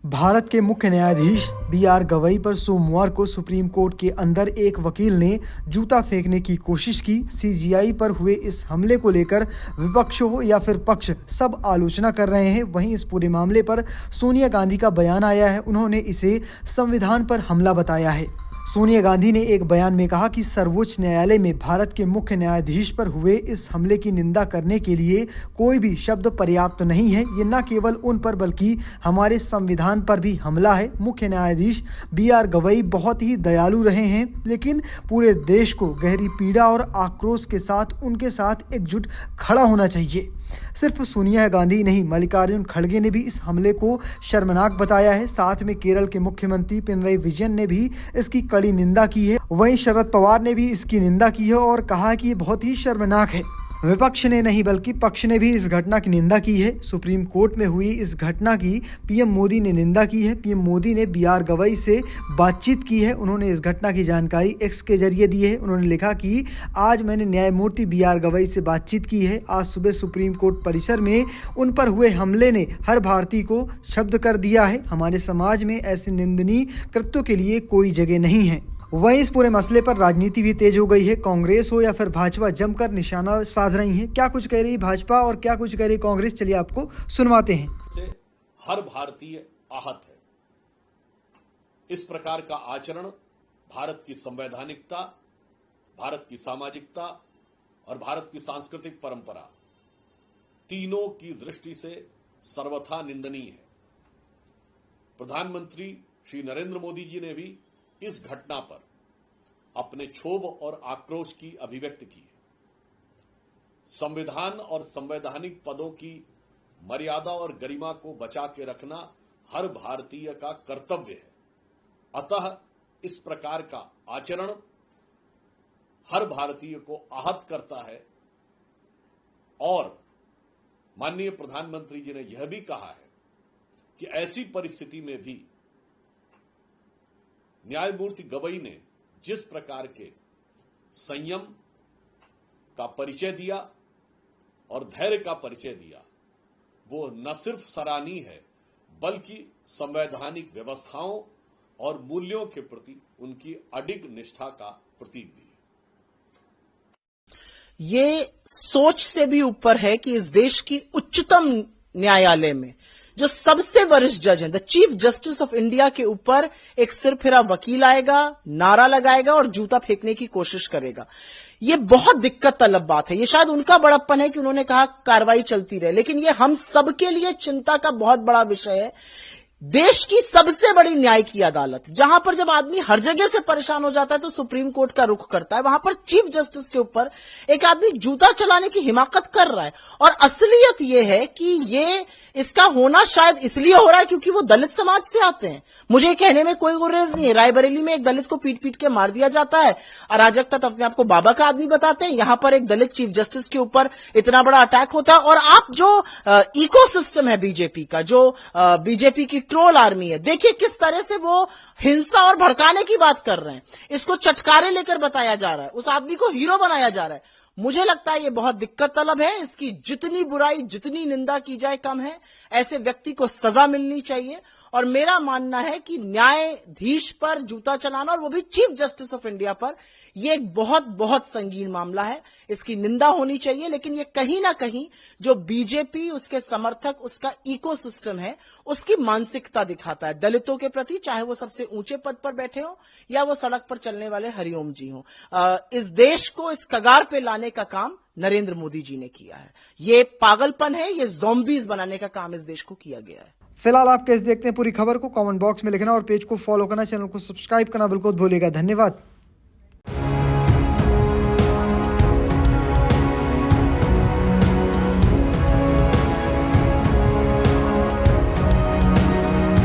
भारत के मुख्य न्यायाधीश बी.आर. गवई पर सोमवार को सुप्रीम कोर्ट के अंदर एक वकील ने जूता फेंकने की कोशिश की। सीजीआई पर हुए इस हमले को लेकर विपक्ष हो या फिर पक्ष सब आलोचना कर रहे हैं। वहीं इस पूरे मामले पर सोनिया गांधी का बयान आया है। उन्होंने इसे संविधान पर हमला बताया है। सोनिया गांधी ने एक बयान में कहा कि सर्वोच्च न्यायालय में भारत के मुख्य न्यायाधीश पर हुए इस हमले की निंदा करने के लिए कोई भी शब्द पर्याप्त नहीं है। ये न केवल उन पर बल्कि हमारे संविधान पर भी हमला है। मुख्य न्यायाधीश बी.आर. गवई बहुत ही दयालु रहे हैं, लेकिन पूरे देश को गहरी पीड़ा और आक्रोश के साथ उनके साथ एकजुट खड़ा होना चाहिए। सिर्फ सोनिया गांधी नहीं, मल्लिकार्जुन खड़गे ने भी इस हमले को शर्मनाक बताया है। साथ में केरल के मुख्यमंत्री पिनरई विजयन ने भी इसकी कड़ी निंदा की है। वहीं शरद पवार ने भी इसकी निंदा की है और कहा कि ये बहुत ही शर्मनाक है। विपक्ष ने नहीं बल्कि पक्ष ने भी इस घटना की निंदा की है। सुप्रीम कोर्ट में हुई इस घटना की पीएम मोदी ने निंदा की है। पीएम मोदी ने बी.आर. गवई से बातचीत की है। उन्होंने इस घटना की जानकारी एक्स के जरिए दी है। उन्होंने लिखा कि आज मैंने न्यायमूर्ति बी.आर. गवई से बातचीत की है। आज सुबह सुप्रीम कोर्ट परिसर में उन पर हुए हमले ने हर भारतीय को शब्द कर दिया है। हमारे समाज में ऐसे निंदनीय कृत्यों के लिए कोई जगह नहीं है। वहीं इस पूरे मसले पर राजनीति भी तेज हो गई है। कांग्रेस हो या फिर भाजपा जमकर निशाना साध रही है। क्या कुछ कह रही भाजपा और क्या कुछ कह रही कांग्रेस, चलिए आपको सुनवाते हैं। हर भारतीय आहत है। इस प्रकार का आचरण भारत की संवैधानिकता, भारत की सामाजिकता और भारत की सांस्कृतिक परंपरा तीनों की दृष्टि से सर्वथा निंदनीय है। प्रधानमंत्री श्री नरेंद्र मोदी जी ने भी इस घटना पर अपने क्षोभ और आक्रोश की अभिव्यक्ति की है। संविधान और संवैधानिक पदों की मर्यादा और गरिमा को बचा के रखना हर भारतीय का कर्तव्य है। अतः इस प्रकार का आचरण हर भारतीय को आहत करता है और माननीय प्रधानमंत्री जी ने यह भी कहा है कि ऐसी परिस्थिति में भी न्यायमूर्ति गवई ने जिस प्रकार के संयम का परिचय दिया और धैर्य का परिचय दिया, वो न सिर्फ सराहनीय है बल्कि संवैधानिक व्यवस्थाओं और मूल्यों के प्रति उनकी अडिग निष्ठा का प्रतीक भी है। ये सोच से भी ऊपर है कि इस देश की उच्चतम न्यायालय में जो सबसे वरिष्ठ जज हैं, the chief justice of India के ऊपर एक सिरफिरा वकील आएगा, नारा लगाएगा और जूता फेंकने की कोशिश करेगा। ये बहुत दिक्कत तलब बात है। ये शायद उनका बड़प्पन है कि उन्होंने कहा कार्रवाई चलती रहे, लेकिन ये हम सबके लिए चिंता का बहुत बड़ा विषय है। देश की सबसे बड़ी न्याय की अदालत, जहां पर जब आदमी हर जगह से परेशान हो जाता है तो सुप्रीम कोर्ट का रुख करता है, वहां पर चीफ जस्टिस के ऊपर एक आदमी जूता चलाने की हिमाकत कर रहा है। और असलियत यह है कि ये इसका होना शायद इसलिए हो रहा है क्योंकि वो दलित समाज से आते हैं। मुझे कहने में कोई गुरेज नहीं है। रायबरेली में एक दलित को पीट पीट के मार दिया जाता है, अराजकता अपने आप को बाबा का आदमी बताते हैं। यहां पर एक दलित चीफ जस्टिस के ऊपर इतना बड़ा अटैक होता है। और आप जो इकोसिस्टम है बीजेपी का, जो बीजेपी की ट्रोल आर्मी है, देखिए किस तरह से वो हिंसा और भड़काने की बात कर रहे हैं। इसको चटकारे लेकर बताया जा रहा है, उस आदमी को हीरो बनाया जा रहा है। मुझे लगता है ये बहुत दिक्कत तलब है। इसकी जितनी बुराई, जितनी निंदा की जाए कम है। ऐसे व्यक्ति को सजा मिलनी चाहिए। और मेरा मानना है कि न्यायाधीश पर जूता चलाना, और वो भी चीफ जस्टिस ऑफ इंडिया पर, यह एक बहुत बहुत संगीन मामला है। इसकी निंदा होनी चाहिए। लेकिन ये कहीं ना कहीं जो बीजेपी, उसके समर्थक, उसका इकोसिस्टम है, उसकी मानसिकता दिखाता है दलितों के प्रति, चाहे वो सबसे ऊंचे पद पर बैठे हो या वो सड़क पर चलने वाले हरिओम जी हो। इस देश को इस कगार पे लाने का काम नरेंद्र मोदी जी ने किया है। ये पागलपन है, ये ज़ॉम्बीज बनाने का काम इस देश को किया गया है। फिलहाल आप कैसे देखते हैं पूरी खबर को, कमेंट बॉक्स में लिखना और पेज को फॉलो करना, चैनल को सब्सक्राइब करना बिल्कुल भूलिएगा। धन्यवाद।